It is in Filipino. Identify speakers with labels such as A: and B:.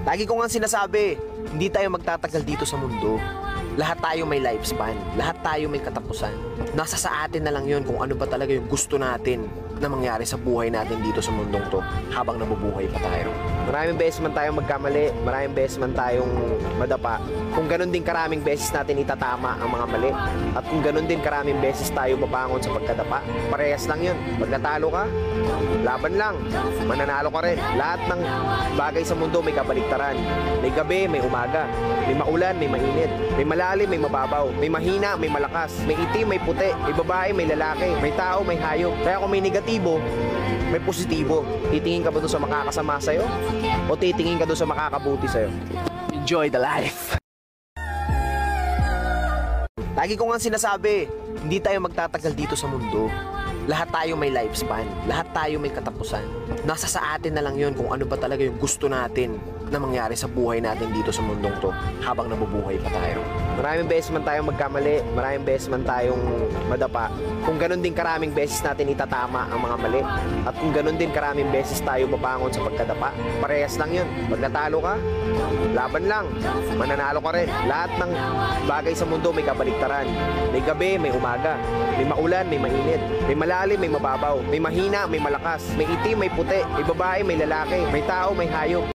A: Lagi ko nga sinasabi, hindi tayo magtatagal dito sa mundo. Lahat tayo may lifespan, lahat tayo may katapusan. Nasa sa atin na lang yun kung ano ba talaga yung gusto natin na mangyari sa buhay natin dito sa mundong to habang nabubuhay pa tayo. Maraming beses man tayong magkamali, maraming beses man tayong madapa. Kung ganun din karaming beses natin itatama ang mga mali, at kung ganun din karaming beses tayo mabangon sa pagkadapa, parehas lang yun. Pag natalo ka, laban lang, mananalo ka rin. Lahat ng bagay sa mundo may kabaliktaran. May gabi, may umaga, may maulan, may mainit, may malalim, may mababaw, may mahina, may malakas, may itim, may puti, may babae, may lalaki, may tao, may hayop. Kaya kung may negatibo, may positibo. Titingin ka ba doon sa makakasama sa'yo? O titingin ka doon sa makakabuti sa'yo? Enjoy the life! Lagi ko nga sinasabi, hindi tayo magtatagal dito sa mundo. Lahat tayo may lifespan, lahat tayo may katapusan. Nasa sa atin na lang yun kung ano ba talaga yung gusto natin na mangyari sa buhay natin dito sa mundong to habang nabubuhay pa tayo. Maraming beses man tayong magkamali, maraming beses man tayong madapa. Kung ganun din karaming beses natin itatama ang mga mali, at kung ganun din karaming beses tayo mabangon sa pagkadapa, parehas lang yun. Pag natalo ka, laban lang, mananalo ka rin. Lahat ng bagay sa mundo may kabaliktaran. May gabi, may umaga, may maulan, may mainit, may malalim, may mababaw, may mahina, may malakas, may itim, may puti, may babae, may lalaki, may tao, may hayop.